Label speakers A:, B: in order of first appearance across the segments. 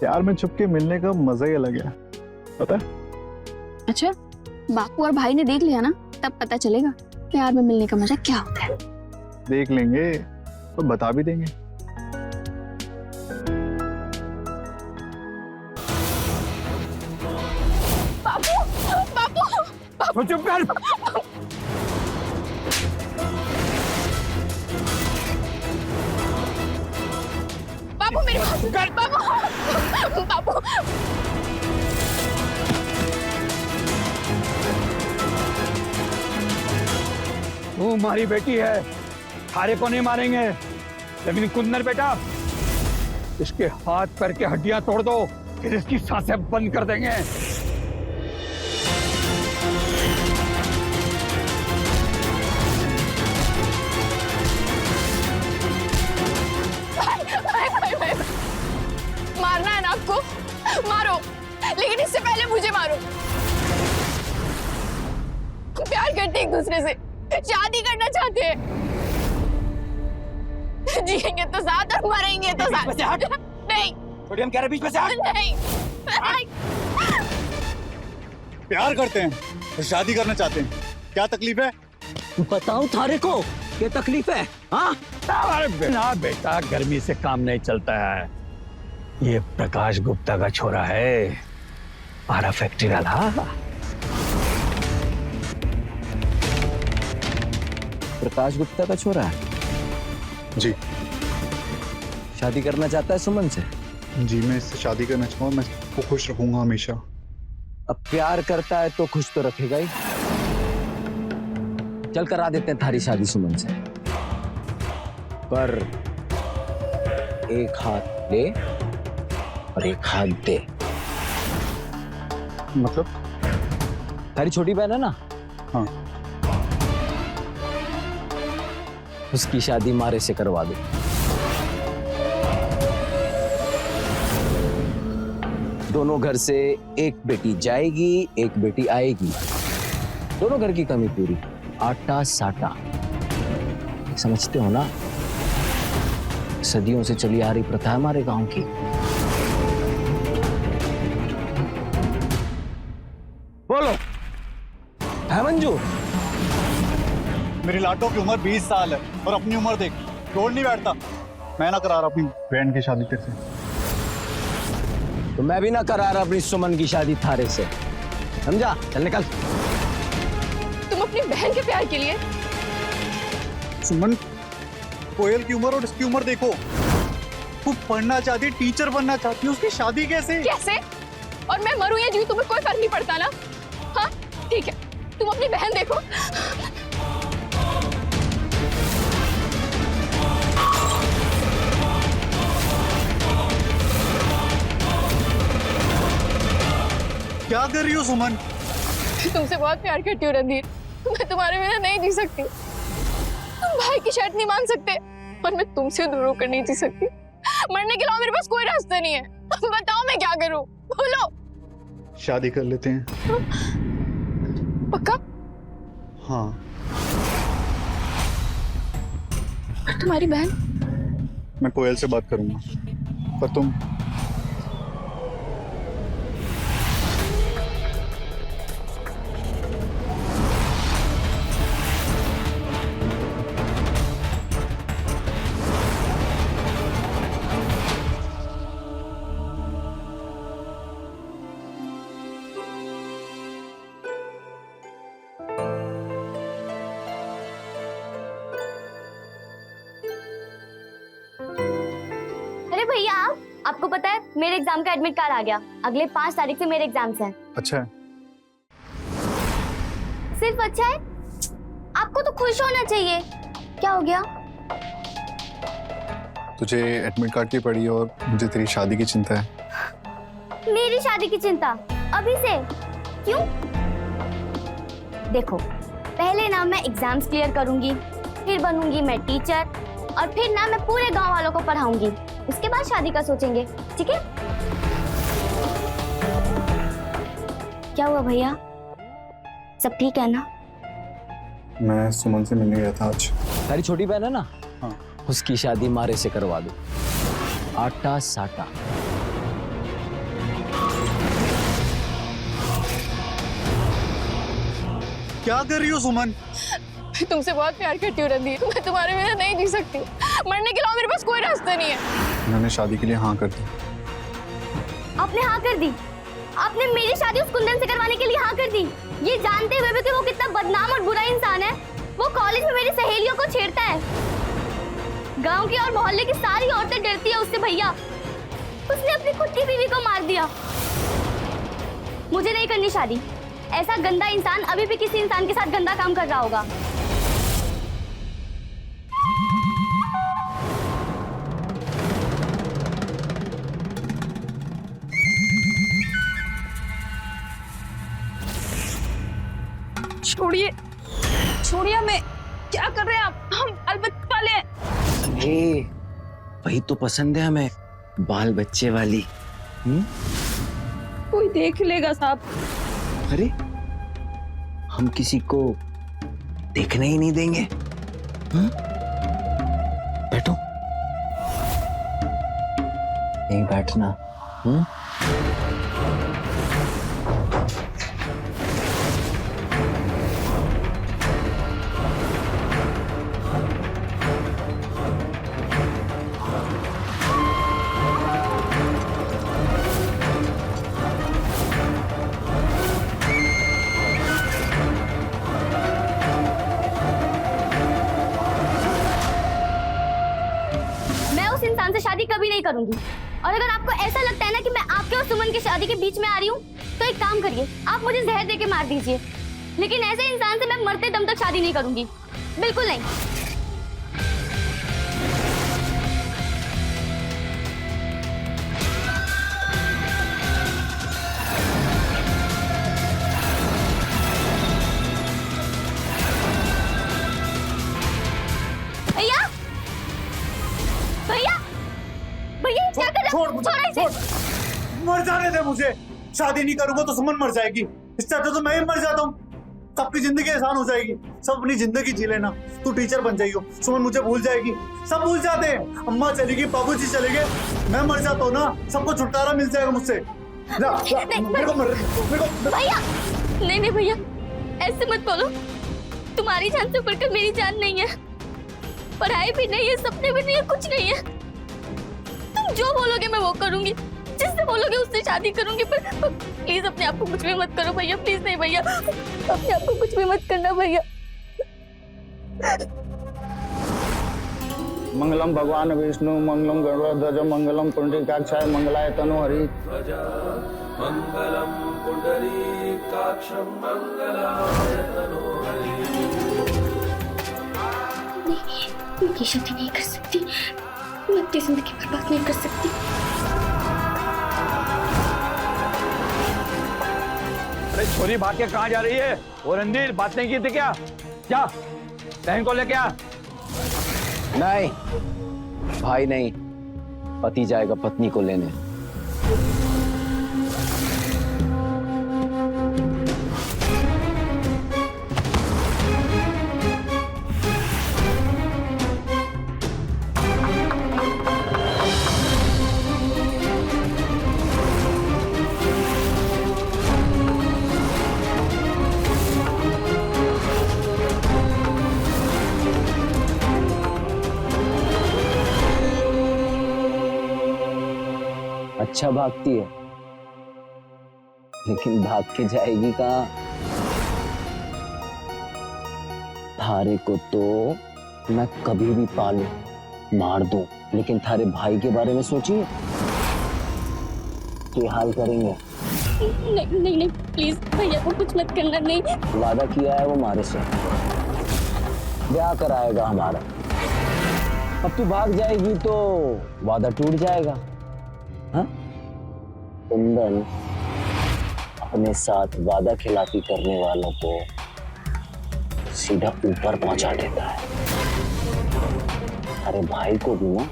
A: प्यार में छुप के मिलने का मजा ही अलग है, पता है?
B: अच्छा, बापू और भाई ने देख लिया ना, तब पता चलेगा प्यार में मिलने का मजा क्या होता है।
A: देख लेंगे तो बता भी देंगे।
B: बापू, बापू,
C: चुप कर।
B: बापू मेरे पास, बापू, बापू।
C: वो हमारी बेटी है, थारे को नहीं मारेंगे, लेकिन कुंदन बेटा, इसके हाथ पैर की हड्डियां तोड़ दो, फिर इसकी सांसें बंद कर देंगे।
B: मारना है ना आपको, मारो, लेकिन इससे पहले मुझे मारो। प्यार करते एक दूसरे से, शादी करना चाहते हैं, जिएंगे तो साथ और मरेंगे तो साथ। नहीं,
C: थोड़ी हम कह रहे बीच में से हट।
B: नहीं, नहीं।
A: प्यार करते हैं और शादी करना चाहते हैं, क्या तकलीफ है?
D: बताओ थारे को क्या तकलीफ है? हाँ,
C: अरे बिना बेटा गर्मी से काम नहीं चलता है। ये प्रकाश गुप्ता का छोरा है, हमारा फैक्ट्री वाला।
D: प्रकाश गुप्ता का छोरा है
A: जी
D: शादी करना चाहता है सुमन से।
A: जी, मैं इससे शादी करना चाहूँगा, मैं इसको खुश रखूंगा हमेशा।
D: अब प्यार करता है तो खुश तो रखेगा ही। चल करा देते हैं थारी शादी सुमन से, पर एक हाथ ले और एक हाथ दे।
A: मतलब?
D: थारी छोटी बहन है ना,
A: हाँ।
D: उसकी शादी मारे से करवा दो। दोनों घर से एक बेटी जाएगी, एक बेटी आएगी, दोनों घर की कमी पूरी। आटा साटा, समझते हो ना? सदियों से चली आ रही प्रथा है हमारे गांव की। बोलो है मंजूर?
A: मेरी लाडो की उम्र 20 साल है और अपनी उम्र देख, जोड़ नहीं बैठता। मैं ना करा रहा अपनी बहन की शादी तेरे से।
D: तो मैं भी ना करा रहा अपनी सुमन की शादी थारे से, समझा? चल निकल।
B: तुम अपनी बहन के प्यार के लिए?
A: सुमन, कोयल की उम्र और इसकी उम्र देखो। वो पढ़ना चाहती है, टीचर बनना चाहती है, उसकी शादी कैसे?
B: कैसे? और मैं मरूं या जीऊं तुम्हें कोई फर्क नहीं पड़ता ना? हाँ ठीक है, तुम अपनी बहन देखो।
A: क्या कर रही हो सुमन?
B: तुमसे बहुत प्यार करती हूँ रणधीर, मैं तुम्हारे बिना नहीं जी सकती। तुम भाई की शर्त नहीं मान सकते और मैं तुमसे दूर होकर नहीं जी सकती। मरने के अलावा मेरे पास कोई रास्ता नहीं है। बताओ मैं क्या करूं, बोलो।
A: शादी कर लेते हैं।
B: पक्का?
A: हाँ।
B: और तुम्हारी बहन?
A: मैं कोयल से बात करूंगा, पर तुम?
E: अरे भैया, आपको पता है मेरे एग्जाम का एडमिट कार्ड आ गया। अगले 5 तारीख से मेरे एग्जाम्स हैं।
A: अच्छा है।
E: सिर्फ अच्छा है? आपको तो खुश होना चाहिए। क्या हो गया?
A: तुझे एडमिट कार्ड की पड़ी और मुझे तेरी शादी की चिंता है।
E: मेरी शादी की चिंता अभी से? क्यों? देखो, पहले ना मैं एग्जाम्स क्लियर करूंगी, फिर बनूंगी मैं टीचर, और फिर ना मैं पूरे गांव वालों को पढ़ाऊंगी। उसके बाद शादी का सोचेंगे, ठीक है? क्या हुआ भैया, सब ठीक है ना?
A: मैं सुमन से मिलने गया था आज।
D: तारी छोटी बहन है ना,
A: हाँ।
D: उसकी शादी मारे से करवा दो। आटा साटा।
A: क्या कर रही हो सुमन?
B: मैं तुमसे बहुत प्यार करती हूँ रणधीर, मैं तुम्हारे बिना नहीं जी सकती। मरने के अलावा मेरे पास कोई रास्ता नहीं है।
A: मैंने शादी के लिए हाँ कर दी।
E: आपने हाँ कर दी? आपने मेरी शादी उस कुंदन से करवाने के लिए हाँ कर दी, ये जानते हुए भी कि वो कितना बदनाम और बुरा इंसान है। वो कॉलेज में मेरी सहेलियों को छेड़ता है। गांव की और मोहल्ले की सारी औरतें डरती है उससे। भैया, उसने अपनी खुद की बीवी को मार दिया। मुझे नहीं करनी शादी। ऐसा गंदा इंसान अभी भी किसी इंसान के साथ गंदा काम कर रहा होगा।
B: छोड़िए, छोड़िए हमें। क्या कर रहे हैं आप? हम अलबत्त वाले हैं।
D: अरे वही तो पसंद है हमें, बाल बच्चे वाली।
B: कोई देख लेगा साहब।
D: अरे हम किसी को देखने ही नहीं देंगे। बैठो, यहीं बैठना।
E: इंसान से शादी कभी नहीं करूंगी। और अगर आपको ऐसा लगता है ना कि मैं आपके और सुमन की शादी के बीच में आ रही हूँ, तो एक काम करिए, आप मुझे जहर देके मार दीजिए। लेकिन ऐसे इंसान से मैं मरते दम तक शादी नहीं करूंगी, बिल्कुल नहीं। भैया, भैया, भैया क्या कर रहे हो?
A: छोड़। मर जाने दे मुझे। शादी नहीं करूंगा तो सुमन मर जाएगी। इससे अच्छा तो मैं ही मर जाता हूँ। सबकी जिंदगी आसान हो जाएगी। सब अपनी जिंदगी जी लेना। तू टीचर बन जाइयो, सुमन मुझे भूल जाएगी। सब भूल जाते हैं। अम्मा चली गई, बाबूजी चले गए, मैं मर जाता हूँ ना, सबको छुटकारा मिल जाएगा मुझसे। मेरे को
E: भैया, नहीं भैया, ऐसे मत बोलो। तुम्हारी जान से बढ़कर मेरी जान नहीं है। पढ़ाई भी नहीं है, सपने भी नहीं है, कुछ नहीं है। तुम जो बोलोगे मैं वो करूंगी, जिससे बोलोगे उससे शादी करूंगी। पर प्लीज अपने आप को कुछ भी मत करो भैया, प्लीज नहीं भैया, अपने आप को कुछ भी मत करना भैया।
F: मंगलम भगवान विष्णु, मंगलम गरुड़ध्वज, मंगलम पुंडरीकाक्षाय, मंगलाय तनु हरि।
G: मंगलम पुंडरीकाक्षं मंगलाय तनु हरि।
E: मैं ये शादी नहीं कर सकती, मैं अपनी जिंदगी बर्बाद नहीं कर सकती।
C: अरे छोरी भाग के कहाँ जा रही है? और रणधीर बात नहीं की थी क्या? क्या बहन को लेके आ।
D: नहीं भाई नहीं, पति जाएगा पत्नी को लेने। अच्छा भागती है, लेकिन भाग के जाएगी कहाँ? थारे को तो मैं कभी भी पालू, मार दूं, लेकिन थारे भाई के बारे में सोचिए, क्या हाल करेंगे?
E: नहीं नहीं नहीं, प्लीज भैया को कुछ मत करना। नहीं,
D: वादा किया है वो हमारे से, ब्याह कराएगा हमारा। अब तू भाग जाएगी तो वादा टूट जाएगा। हाँ? कुंदन अपने साथ वादा खिलाफी करने वालों को सीधा ऊपर पहुंचा देता है। अरे भाई को भी ना।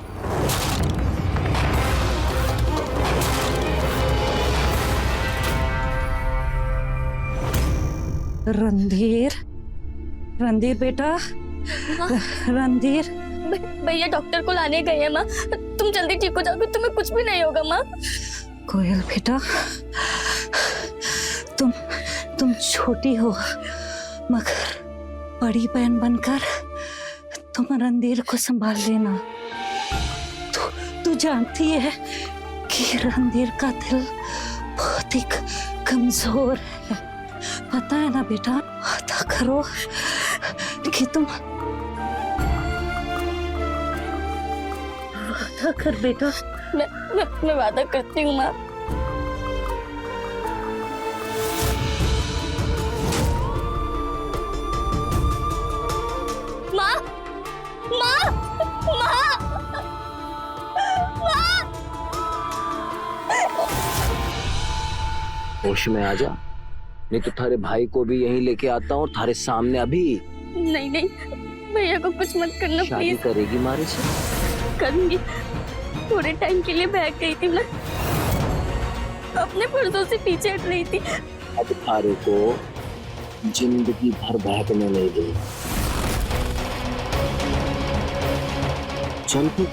H: रणधीर, रणधीर बेटा, रणधीर।
E: भैया डॉक्टर को लाने गए हैं माँ, तुम जल्दी ठीक हो जाओगे, तुम्हें कुछ भी नहीं होगा माँ।
H: कोयल बेटा, तुम छोटी हो, मगर बड़ी बहन बनकर तुम रणधीर को संभाल लेना। तू जानती है कि रणधीर का दिल बहुत ही कमजोर है। पता है ना बेटा, वादा करो कि तुम वादा कर बेटा।
E: मैं वादा करती हूँ माँ। माँ माँ माँ
D: होश में आ जा, नहीं तो थारे भाई को भी यहीं लेके आता हूँ थारे सामने अभी।
E: नहीं नहीं भैया को कुछ मत करना
D: शादी
E: प्लीज।
D: करेगी मारे से?
E: करूंगी, थोड़े टाइम के लिए भाग गई थी मैं, अपने पुरुषों से पीछे हट रही थी।
D: अब थारे को जिंदगी भर बहकने नहीं दूंगा। चल फिर।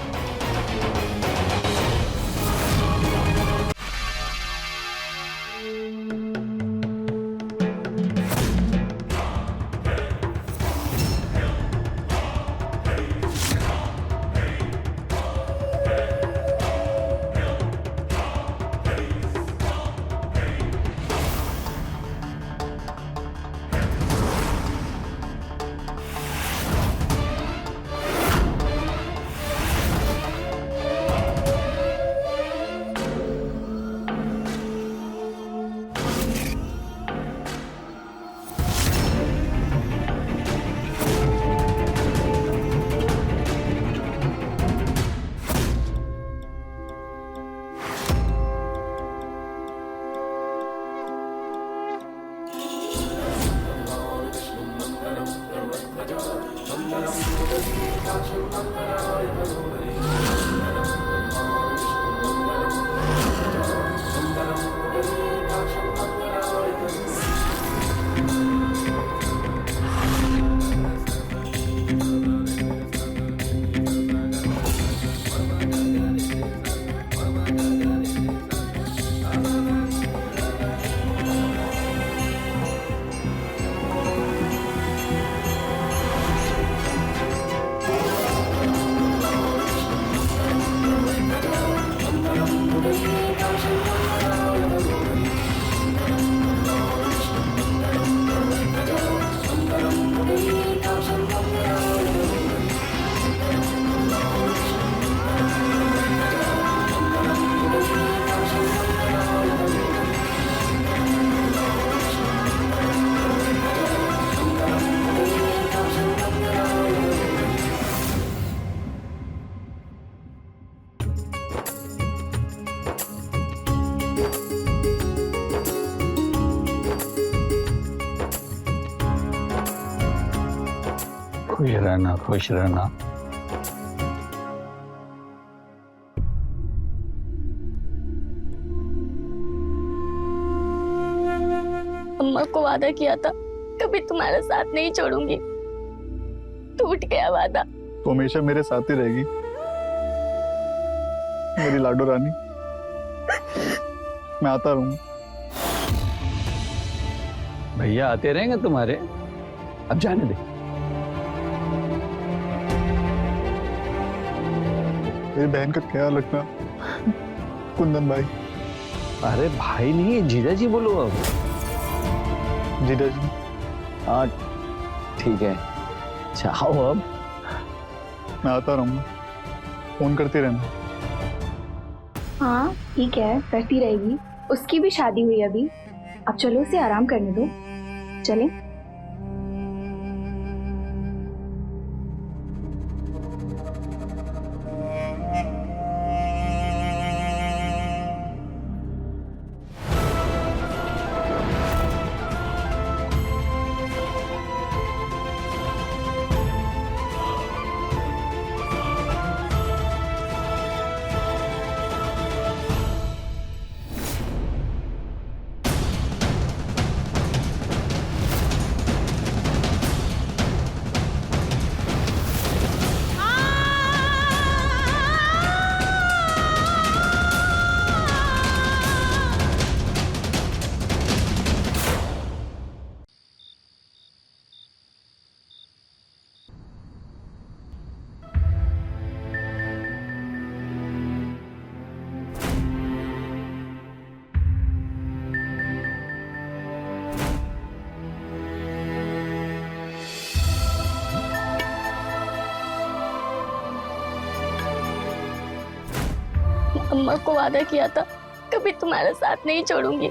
C: खुश रहना, खुश रहना।
E: अम्मा को वादा किया था कभी तुम्हारा साथ नहीं छोड़ूंगी, टूट गया वादा।
F: तो हमेशा मेरे साथ ही रहेगी मेरी लाडो रानी। मैं आता रहूंगा।
C: भैया आते रहेंगे तुम्हारे, अब जाने दे।
F: मेरी बहन का ख्याल रखना कुंदन भाई।
C: अरे भाई नहीं, जीजा जी बोलो अब।
F: जीजा जी।
D: हाँ ठीक है, चाहो अब।
F: मैं आता रहूंगा, फोन करती रहना।
I: हाँ ठीक है, करती रहेगी। उसकी भी शादी हुई अभी, अब चलो उसे आराम करने दो। चलें?
E: अम्मा को वादा किया था कभी तुम्हारा साथ नहीं छोड़ूंगी,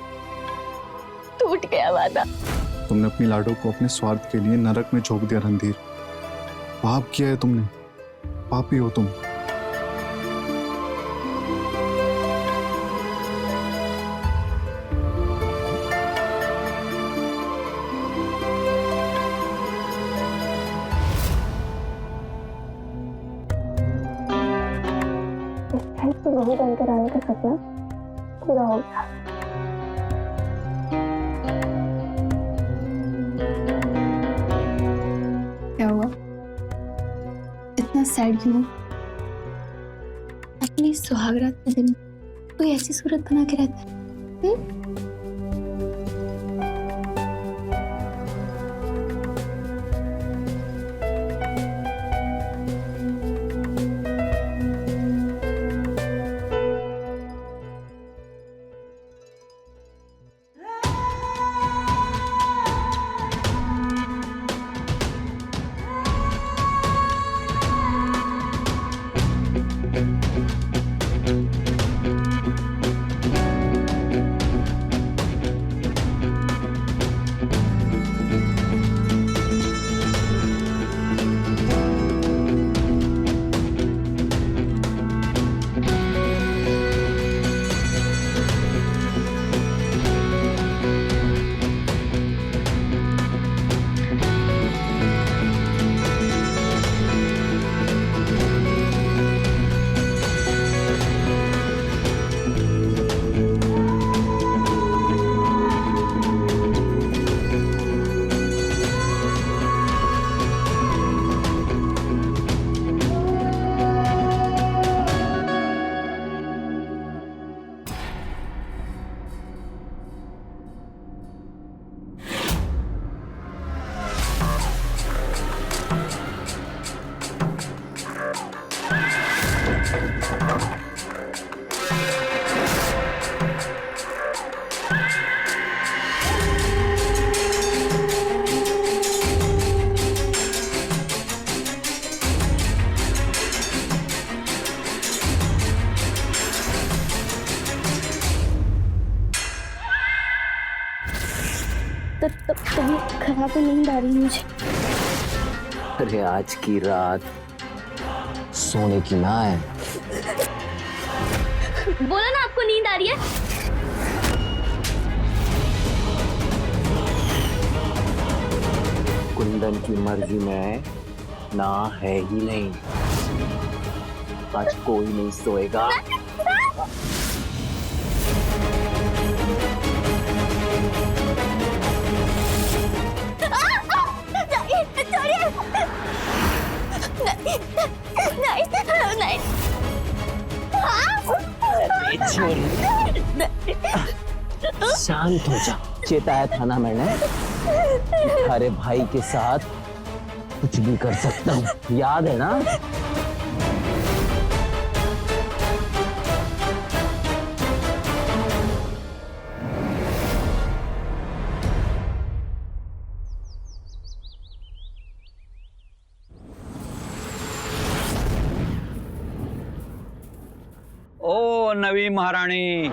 E: टूट गया वादा।
A: तुमने अपनी लाडो को अपने स्वार्थ के लिए नरक में झोंक दिया रणधीर। पाप किया है तुमने, पापी हो तुम।
E: तो बहू बनकर आने का सपना पूरा हो गया।
I: क्या हुआ? इतना सैड क्यों? अपनी सुहागरात के दिन कोई ऐसी सूरत बना के रहता है? तभी खराब नींद आ रही है मुझे।
D: अरे आज की रात सोने की ना है।
E: बोला ना आपको नींद आ रही है।
D: कुंदन की मर्जी में ना है ही नहीं। आज कोई नहीं सोएगा। शांत हो जा। चेताया था ना मैंने, अरे भाई के साथ कुछ भी कर सकता हूँ, याद है ना?
C: ओ नवी महारानी,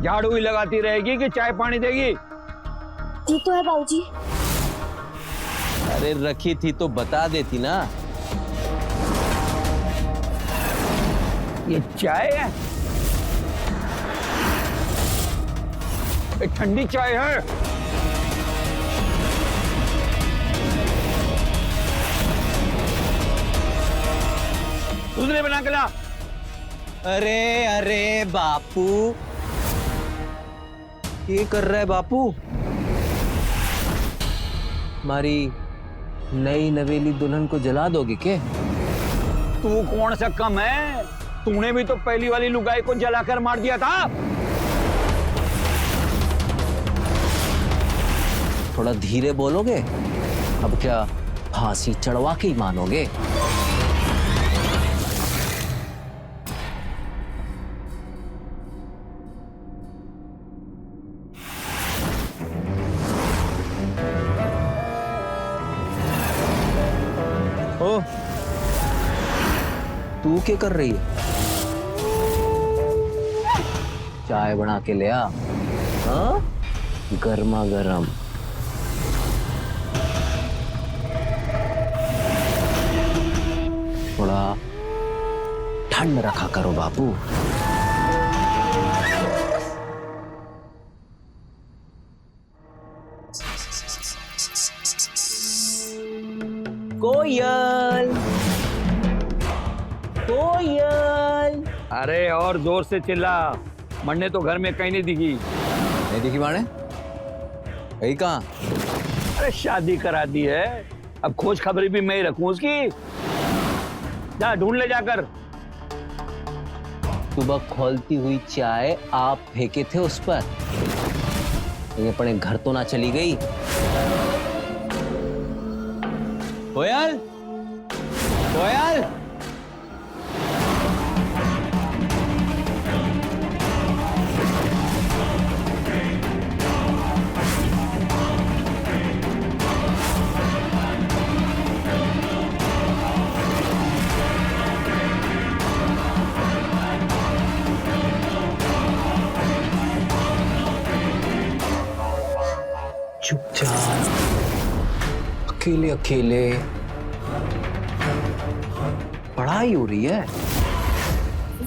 C: झाड़ू ही लगाती रहेगी कि चाय पानी देगी?
E: जी तो है बाबूजी।
D: अरे रखी थी तो बता देती ना।
C: ये चाय है? ये ठंडी चाय है। दूसरे बना के ला।
D: अरे अरे बापू, ये कर रहा है बापू? हमारी नई नवेली दुल्हन को जला दोगे क्या?
C: तू कौन सा कम है? तूने भी तो पहली वाली लुगाई को जलाकर मार दिया था।
D: थोड़ा धीरे बोलोगे? अब क्या फांसी चढ़वा के ही मानोगे? ओ, तू क्या कर रही है? चाय बना के ले आ, हाँ? गर्मा गर्म। थोड़ा ठंड रखा करो बापू। कोयल, कोयल।
C: अरे और जोर से चिल्ला, मन्ने तो घर में कहीं नहीं दिखी।
D: नहीं दिखी माने? गई कहाँ?
C: अरे शादी करा दी है, अब खोज खबरी भी मैं ही रखूं उसकी। जा ढूंढ ले जाकर।
D: सुबह खौलती हुई चाय आप फेंके थे उस पर, ये अपने घर तो ना चली गई? कोयल, कोयल। चुपचाप अकेले अकेले पढ़ाई हो रही है।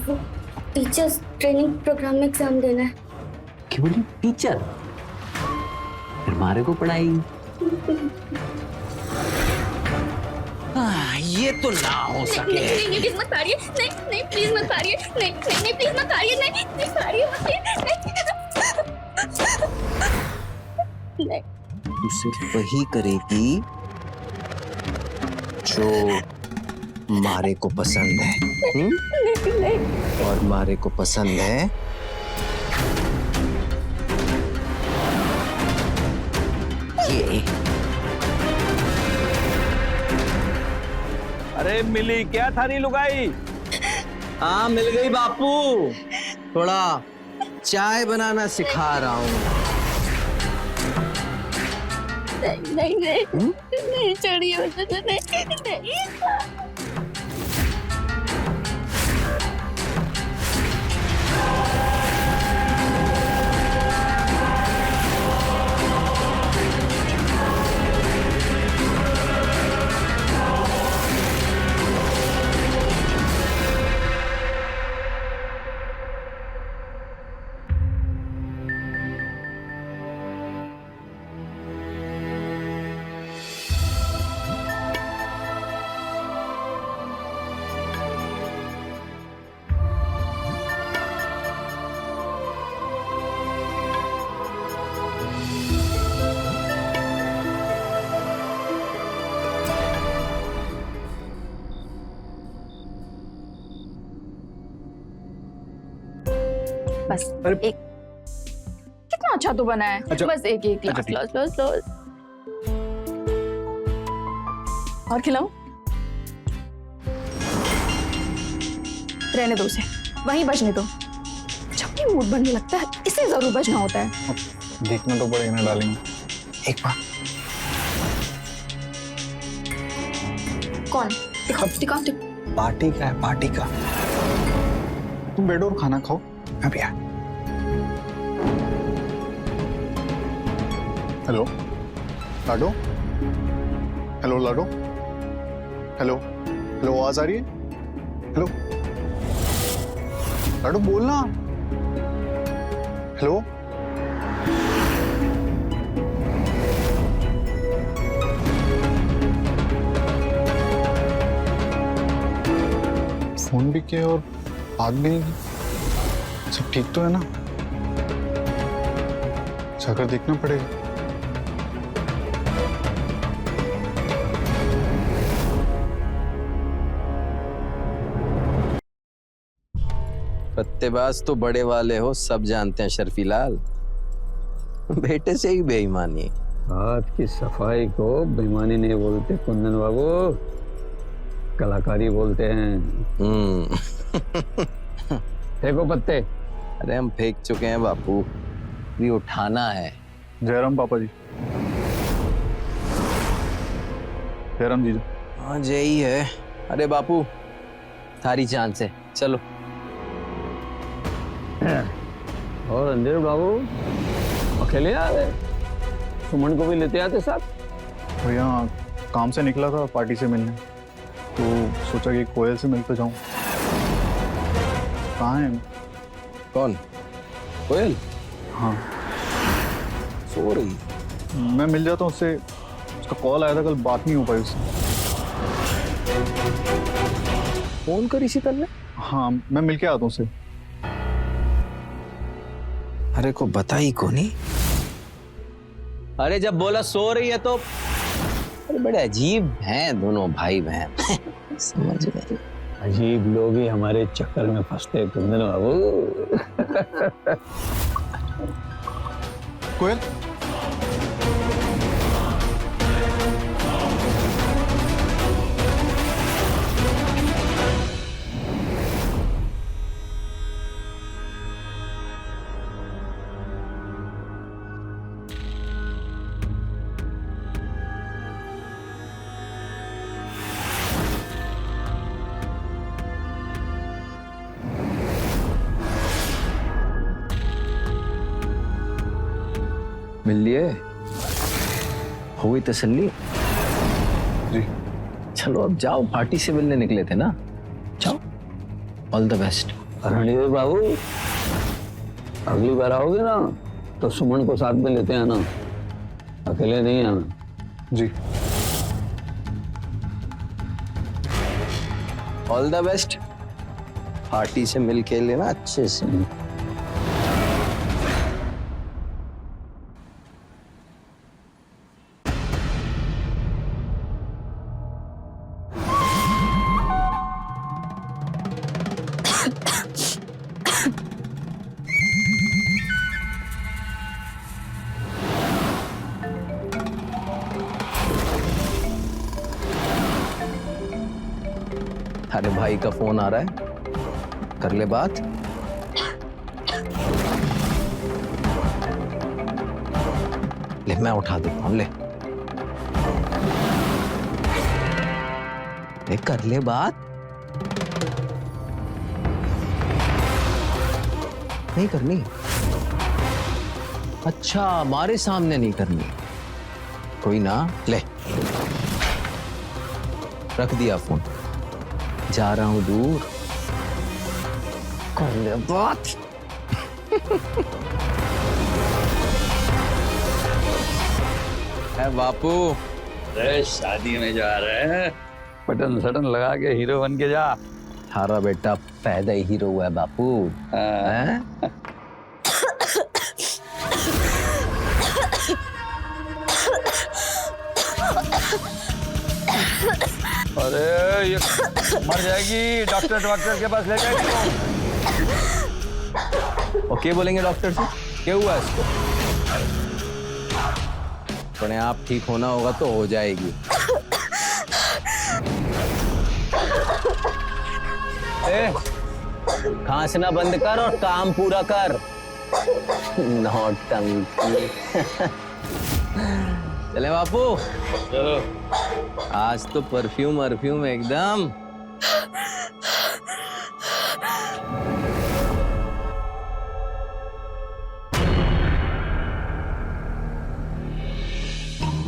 E: वो टीचर्स ट्रेनिंग प्रोग्राम में एग्जाम देना है।
D: क्या बोली? टीचर? फिर मारे को पढ़ाई। ये तो ना हो सके।
E: नहीं प्लीज मत मारिए, नहीं प्लीज मत मारिए, नहीं प्लीज मत मारिए, नहीं मारिए नहीं।
D: तू सिर्फ वही करेगी जो मारे को पसंद है।
E: नहीं।
D: और मारे को पसंद है ये।
C: अरे मिली क्या थारी लुगाई?
D: हाँ मिल गई बापू, थोड़ा चाय बनाना सिखा रहा हूँ।
E: नहीं छोड़िए मुझे, नहीं।
B: बस एक, कितना अच्छा तो बना है।
A: अच्छा।
B: बस एक
A: अच्छा,
B: ग्लास लो। और खिलाऊं? रहने दो उसे, वहीं बजने दो। जब भी मूड बनने लगता है इसे जरूर बजना होता है।
F: देखना तो पड़ेगा ना डालेंगे।
D: एक बार
B: कौन? दिखाओ।
F: पार्टी का है, पार्टी का। तुम बैठो और खाना खाओ, मैं भी आया। हेलो लाडो, हेलो लाडो, हेलो हेलो, आवाज आ रही है? हेलो लाडो बोलना। हेलो फोन भी किया और बात भी नहीं की। सब ठीक तो है ना? जाकर देखना पड़ेगा।
D: पत्तेबाज तो बड़े वाले हो, सब जानते हैं शर्फी लाल। बेटे से ही बेईमानी।
C: हाथ की सफाई को बेईमानी नहीं बोलते कुंदन बाबू, कलाकारी बोलते हैं। फेंको पत्ते।
D: अरे हम फेंक चुके हैं बापू, भी उठाना है।
A: जयराम पापा जी। जयराम जीजू।
D: हाँ यही है। अरे बापू थारी चांद से चलो। और रणधीर बाबू अकेले आ गए? सुमन को भी लेते आते साथ।
A: भैया काम से निकला था पार्टी से मिलने, तो सोचा कि कोयल से मिलकर जाऊं। कहाँ है?
D: कौन? कोयल?
A: हाँ,
D: सो रही।
A: मैं मिल जाता हूँ उससे। उसका कॉल आया था, कल बात नहीं हो पाई उससे।
D: फोन करी शीतल ने?
A: हाँ, मैं मिल के आता हूँ उससे।
D: अरे को बताई को नहीं। अरे जब बोला सो रही है तो अरे बड़े अजीब हैं दोनों भाई बहन। समझ गए? अजीब लोग ही हमारे चक्कर में फंसते हैं कुंदन बाबू।
A: कोयल,
D: मिल लिए? हो गई तसल्ली?
A: जी।
D: चलो अब जाओ, पार्टी से मिलने निकले थे ना, जाओ। All the best. रणधीर बाबू अगली बार आओगे ना तो सुमन को साथ में लेते आना, अकेले नहीं आना।
A: जी।
D: All the best. पार्टी से मिल के लेना अच्छे से। अरे भाई का फोन आ रहा है, कर ले बात। ले मैं उठा देता हूं, ले कर ले बात। नहीं करनी? अच्छा, हमारे सामने नहीं करनी। कोई ना, ले रख दिया फोन, जा रहा हूं दूर। कर ले बात। है बापू।
C: अरे शादी में जा रहे हैं, बटन सटन लगा के हीरो बन के जा।
D: थारा बेटा पैदा ही हीरो हुआ है बापू। हैं?
C: अरे ये मर जाएगी, डॉक्टर के पास ले जाएगी।
D: ओके बोलेंगे डॉक्टर से, क्या हुआ इसको? अपने आप ठीक होना होगा तो हो जाएगी। खांसना बंद कर और काम पूरा कर। नौटंकी। चले बापू,
C: चलो।
D: आज तो परफ्यूम एकदम।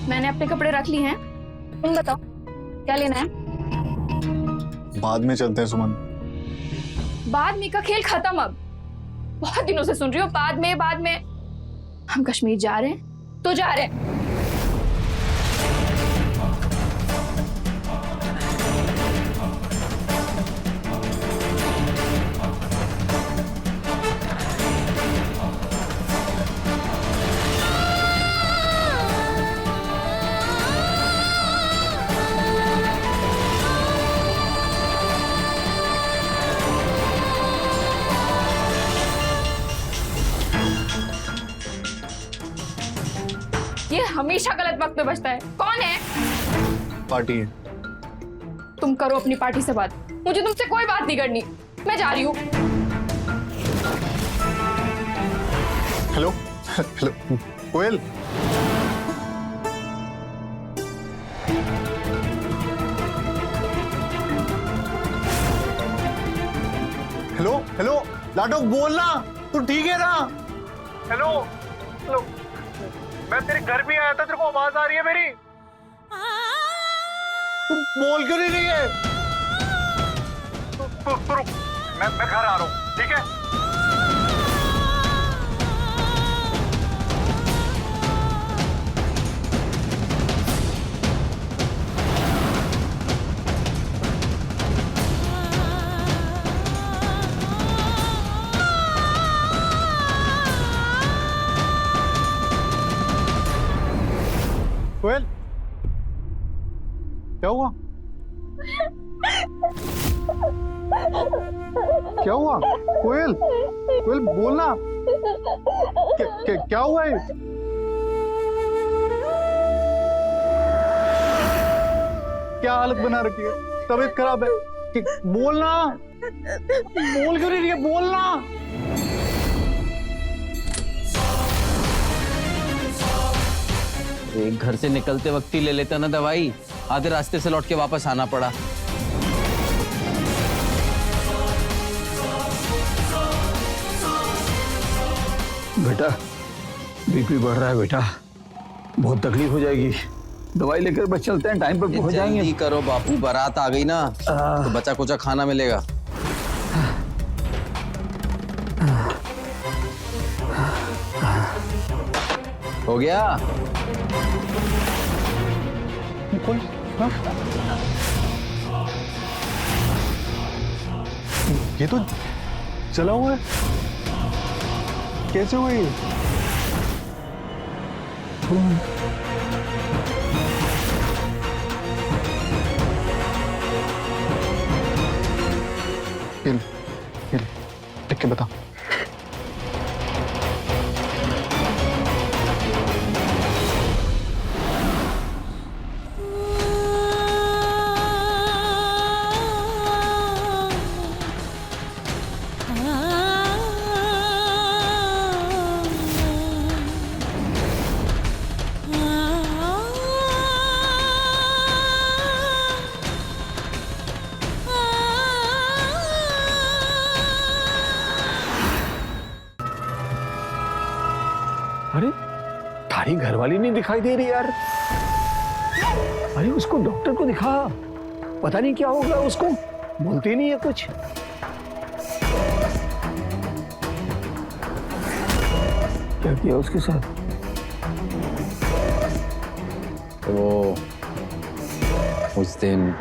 B: मैंने अपने कपड़े रख लिए हैं, तुम बताओ क्या लेना है?
A: बाद में चलते हैं सुमन।
B: बाद में का खेल खत्म अब। बहुत दिनों से सुन रही हो बाद में। हम कश्मीर जा रहे हैं तो जा रहे हैं। ये हमेशा गलत वक्त पे बचता है। कौन है?
A: पार्टी है।
B: तुम करो अपनी पार्टी से बात, मुझे तुमसे कोई बात नहीं करनी। मैं जा रही हूँ।
A: हेलो हेलो कोयल। हेलो हेलो लाडो, बोलना तू ठीक है ना? हेलो हेलो, मैं तेरे घर भी आया था, तेरे को आवाज आ रही है मेरी? तुम बोल क्यों नहीं रही है? तू रुक, मैं घर आ रहा हूँ, ठीक है? कोयल, क्या हुआ? क्या हुआ? कोयल, कोयल बोलना। क्या हुआ है? क्या हालत बना रखी है? तबीयत खराब है? बोलना। बोल क्यों नहीं रही है? बोलना।
D: एक घर से निकलते वक्त ही ले लेता ना दवाई, आधे रास्ते से लौट के वापस आना पड़ा।
C: बेटा बीपी बढ़ रहा है बेटा, बहुत तकलीफ हो जाएगी, दवाई लेकर बस चलते हैं, टाइम पर पहुंच जाएंगे।
D: जल्दी करो बापू, बारात आ गई ना तो बचा कुचा खाना मिलेगा। हो गया?
A: हाँ? ये तो चला हुआ है, कैसे हुआ ये? हिल, हिल, देख के बता।
C: अरे थारी घरवाली नहीं दिखाई दे रही यार। अरे उसको डॉक्टर को दिखा, पता नहीं क्या होगा उसको, बोलती नहीं है कुछ। क्या किया उसके साथ?
D: वो उस दिन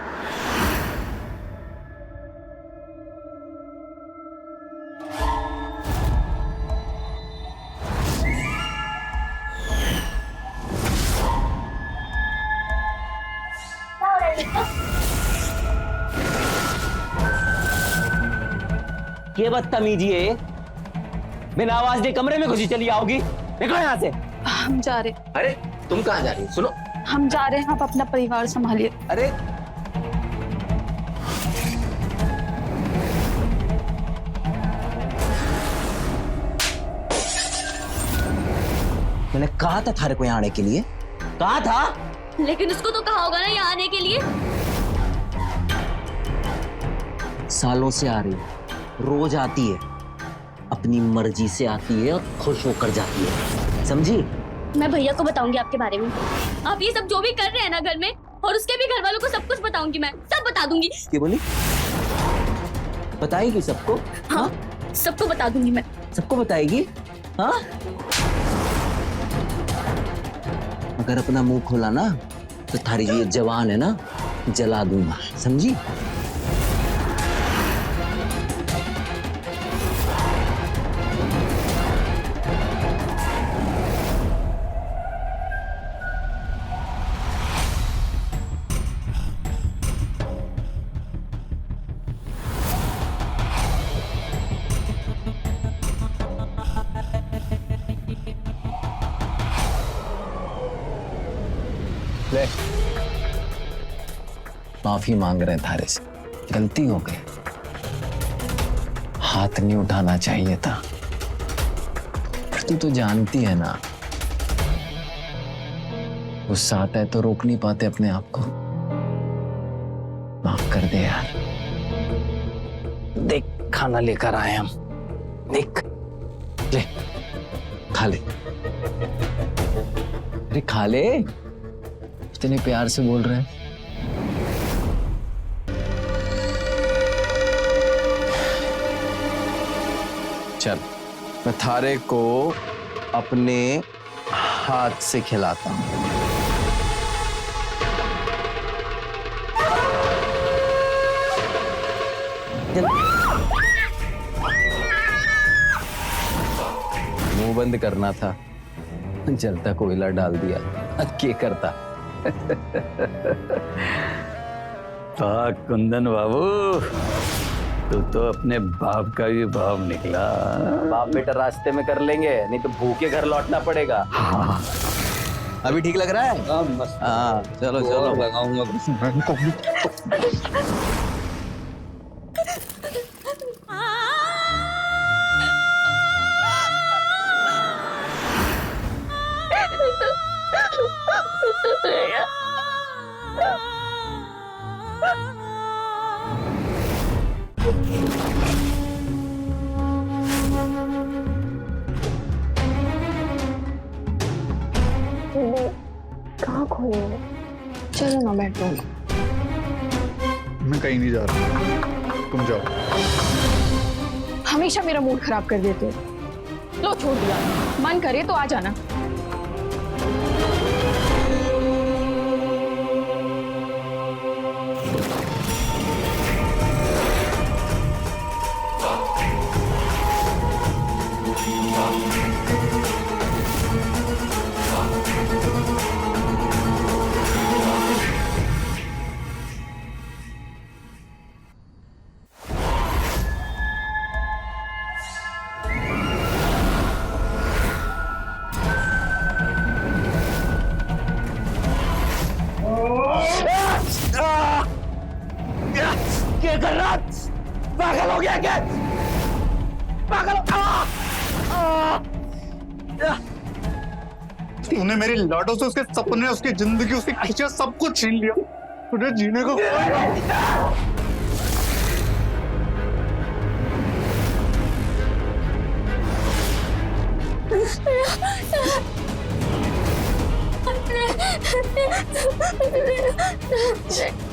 D: ये बदतमीजी है, बिना आवाज दे कमरे में घुसी चली आओगी? निकलो यहाँ से।
B: हम जा रहे,
D: अरे तुम कहाँ जा रही हो? सुनो,
B: हम जा रहे हैं, आप अपना परिवार संभालिए।
D: अरे मैंने कहा था थारे को यहाँ आने के लिए, कहा था।
E: लेकिन उसको तो कहा होगा ना यहाँ आने के लिए।
D: सालों से आ रही है, रोज आती है, अपनी मर्जी से आती है और खुश होकर जाती है, समझी?
E: मैं भैया को बताऊंगी आपके बारे में। आप ये सब जो भी कर रहे हैं ना घर में, और उसके भी घर वालों को सब कुछ बताऊंगी, मैं सब बता दूंगी।
D: क्या बोली? बताएगी सबको?
E: हाँ, सबको बता दूंगी मैं।
D: सबको बताएगी? हाँ, अगर अपना मुंह खोला ना तो थारी जो ये जवान है ना, जला दूंगा, समझी? ले, माफी मांग रहे हैं थारे से, गलती हो गई, हाथ नहीं उठाना चाहिए था। पर तू तो जानती है ना, गुस्सा आता है तो रोक नहीं पाते अपने आप को। माफ कर दे यार। देख खाना लेकर आए हम, देख ले, खा ले। अरे खा ले, इतने प्यार से बोल रहे हैं। चल मैं थारे को अपने हाथ से खिलाता हूं। मुंह बंद करना था, जलता कोयला डाल दिया। क्या करता?
C: कुंदन बाबू, तू तो अपने बाप का भी भाव निकला।
D: बाप बेटा रास्ते में कर लेंगे, नहीं तो भूखे घर लौटना पड़ेगा।
C: हाँ।
D: अभी ठीक लग रहा है? हाँ चलो चलो लगाऊंगा।
B: कहाँ खोए हो? चलो ना बेडरूम।
A: मैं कहीं नहीं जा रहा, तुम जाओ।
B: हमेशा मेरा मूड खराब कर देते हो। लो छोड़ दिया, मन करे तो आ जाना।
C: क्या कर रहा? पागल हो गया क्या? पागल
A: तूने मेरी लाडो से उसके सपने, उसकी जिंदगी, उसकी खुशियां सब कुछ छीन लिया। तुझे जीने को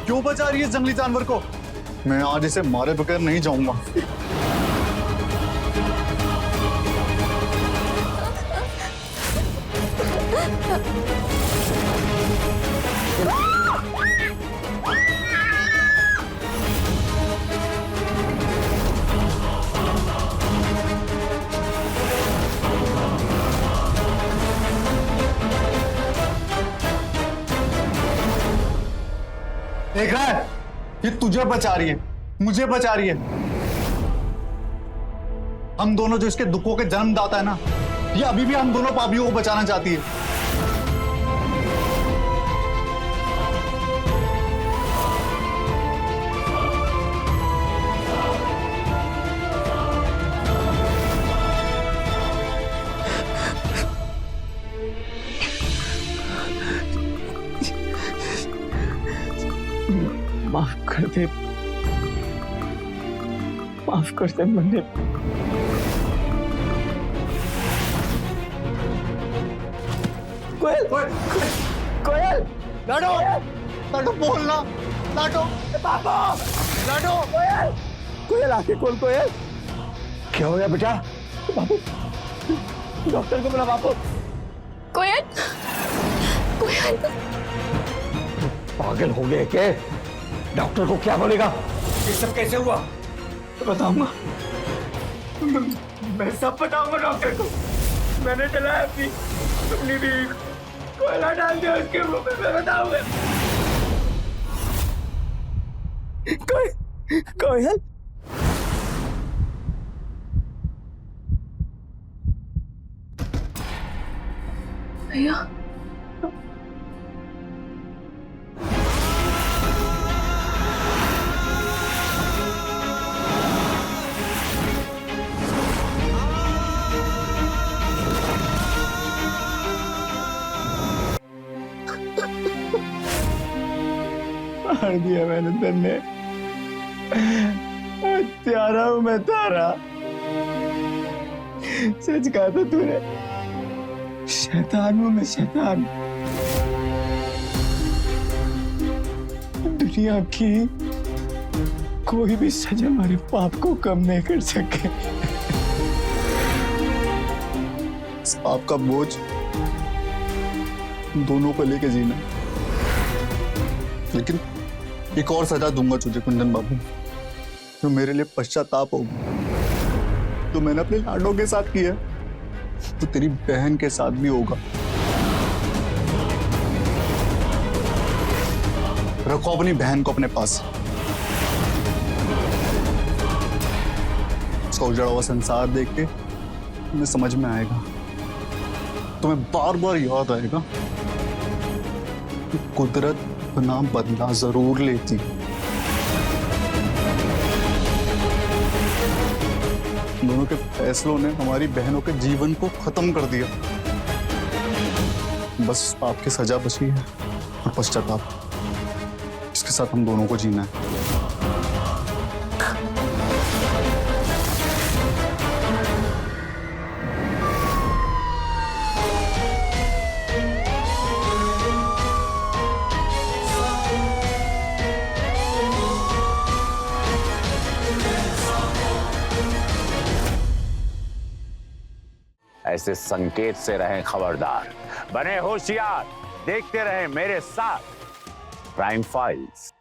A: क्यों बचा रही है जंगली जानवर को? मैं आज इसे मारे बगैर नहीं जाऊंगा। देख रहा है, ये तुझे बचा रही है, मुझे बचा रही है। हम दोनों जो इसके दुखों के जन्मदाता है ना, ये अभी भी हम दोनों पापियों को बचाना चाहती है।
F: माफ कर दे, माफ कर दे मुझे। कोयल, कोयल,
A: लाडो, लाडो बोलना, लाडो,
F: पापा,
A: लाडो,
F: कोयल, कोयल आके खोल। कोयल, क्या हो गया बेटा? बापू, डॉक्टर को बुला बापू।
B: कोयल, कोयल,
C: पागल हो गए क्या? डॉक्टर को क्या बोलेगा? ये सब कैसे हुआ?
F: बताऊंगा, मैं सब बताऊंगा डॉक्टर को। मैंने चलाया अपनी भी कोयला डाल दिया उसके मुंह में, मैं बताऊंगा। कोयल,
B: भैया
F: मार दिया मैंने तेने। प्यारा हूं मैं तारा। सच कहा था तूने, शैतान हूं मैं, शैतान। दुनिया की कोई भी सजा हमारे पाप को कम नहीं कर सके।
A: इस पाप का बोझ दोनों को लेके जीना। लेकिन एक और सजा दूंगा तुझे कुंदन बाबू, जो मेरे लिए पश्चाताप होगा। तो मैंने अपने लाडों के साथ किया, तो तेरी बहन के साथ भी होगा। रखो अपनी बहन को अपने पास। उसका उजड़ा हुआ संसार देख के तुम्हें समझ में आएगा, तुम्हें बार बार याद आएगा कि कुदरत अपना बदला जरूर लेती। दोनों के फैसलों ने हमारी बहनों के जीवन को खत्म कर दिया। बस पाप की सजा बची है और पश्चाताप, इसके साथ हम दोनों को जीना है।
J: ऐसे संकेत से रहें खबरदार, बने होशियार, देखते रहें मेरे साथ क्राइम फाइल्स।